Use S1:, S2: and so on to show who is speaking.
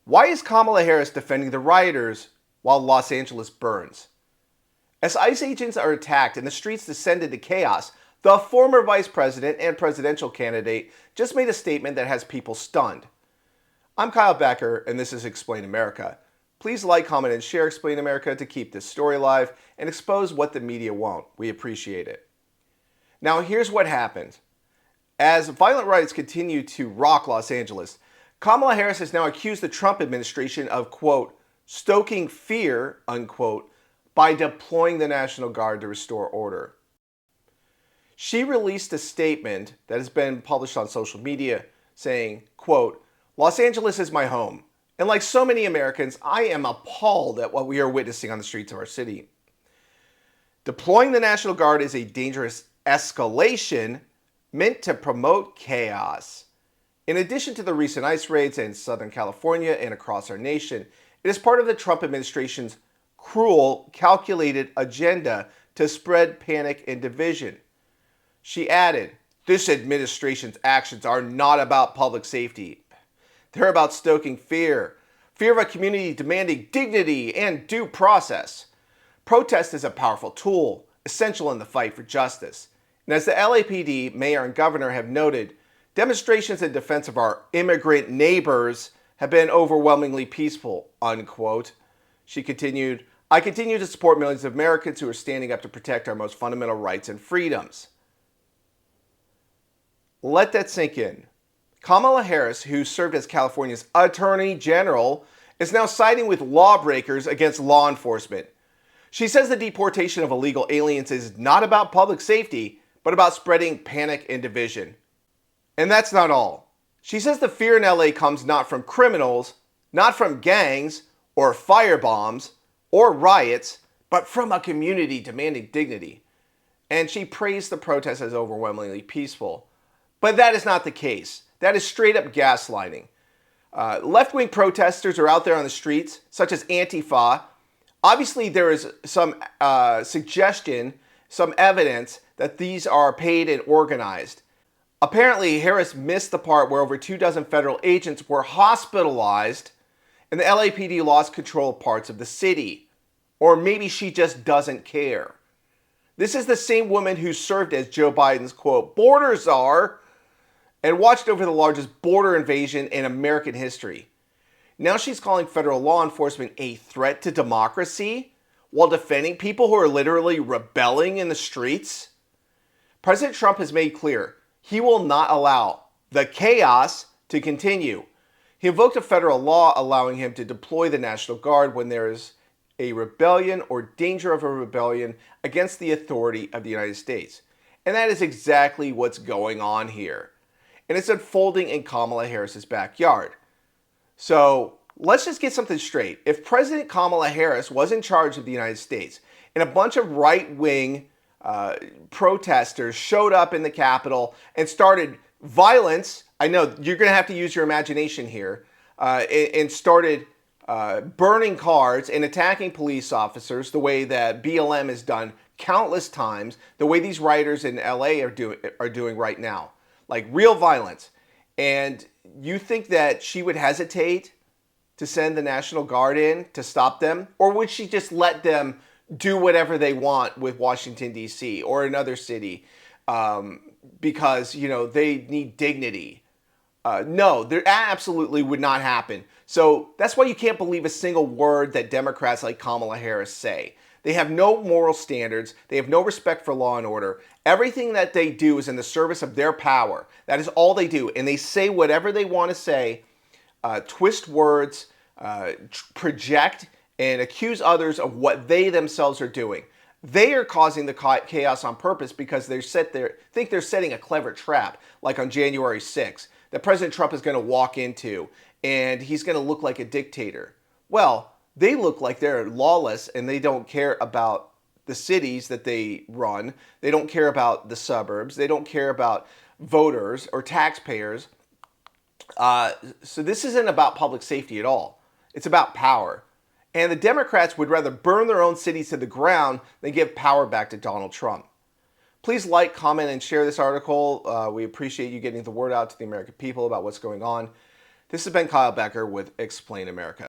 S1: Why is Kamala Harris defending the rioters while Los Angeles burns? As ICE agents are attacked and the streets descend into chaos, the former vice president and presidential candidate just made a statement that has people stunned. I'm Kyle Becker, and this is Explain America. Please like, comment, and share Explain America to keep this story alive and expose what the media won't. We appreciate it. Now, here's what happened. As violent riots continue to rock Los Angeles, Kamala Harris has now accused the Trump administration of, quote, stoking fear, unquote, by deploying the National Guard to restore order. She released a statement that has been published on social media saying, quote, Los Angeles is my home, and like so many Americans, I am appalled at what we are witnessing on the streets of our city. Deploying the National Guard is a dangerous escalation meant to promote chaos. In addition to the recent ICE raids in Southern California and across our nation, it is part of the Trump administration's cruel, calculated agenda to spread panic and division. She added, this administration's actions are not about public safety. They're about stoking fear of a community demanding dignity and due process. Protest is a powerful tool, essential in the fight for justice. And as the LAPD, mayor, and governor have noted, demonstrations in defense of our immigrant neighbors have been overwhelmingly peaceful, unquote. She continued, I continue to support millions of Americans who are standing up to protect our most fundamental rights and freedoms. Let that sink in. Kamala Harris, who served as California's Attorney General, is now siding with lawbreakers against law enforcement. She says the deportation of illegal aliens is not about public safety, but about spreading panic and division. And that's not all. She says the fear in LA comes not from criminals, not from gangs, or firebombs, or riots, but from a community demanding dignity. And she praised the protests as overwhelmingly peaceful. But that is not the case. That is straight up gaslighting. Left-wing protesters are out there on the streets, such as Antifa. Obviously, there is some suggestion, some evidence that these are paid and organized. Apparently, Harris missed the part where over 24 federal agents were hospitalized and the LAPD lost control of parts of the city. Or maybe she just doesn't care. This is the same woman who served as Joe Biden's, quote, border czar and watched over the largest border invasion in American history. Now she's calling federal law enforcement a threat to democracy while defending people who are literally rebelling in the streets. President Trump has made clear he will not allow the chaos to continue. He invoked a federal law allowing him to deploy the National Guard when there is a rebellion or danger of a rebellion against the authority of the United States. And that is exactly what's going on here. And it's unfolding in Kamala Harris's backyard. So let's just get something straight. If President Kamala Harris was in charge of the United States and a bunch of right-wing protesters showed up in the Capitol and started violence, I know you're going to have to use your imagination here, and started burning cars and attacking police officers the way that BLM has done countless times, the way these rioters in LA are doing right now. Like real violence. And you think that she would hesitate to send the National Guard in to stop them? Or would she just let them do whatever they want with Washington, D.C. or another city because, you know, they need dignity? No, that absolutely would not happen. So that's why you can't believe a single word that Democrats like Kamala Harris say. They have no moral standards. They have no respect for law and order. Everything that they do is in the service of their power. That is all they do. And they say whatever they want to say, twist words, project, and accuse others of what they themselves are doing. They are causing the chaos on purpose because they think they're setting a clever trap, like on January 6th, that President Trump is going to walk into, and he's going to look like a dictator. Well, they look like they're lawless and they don't care about the cities that they run. They don't care about the suburbs. They don't care about voters or taxpayers. So this isn't about public safety at all. It's about power. And the Democrats would rather burn their own cities to the ground than give power back to Donald Trump. Please like, comment, and share this article. We appreciate you getting the word out to the American people about what's going on. This has been Kyle Becker with Explain America.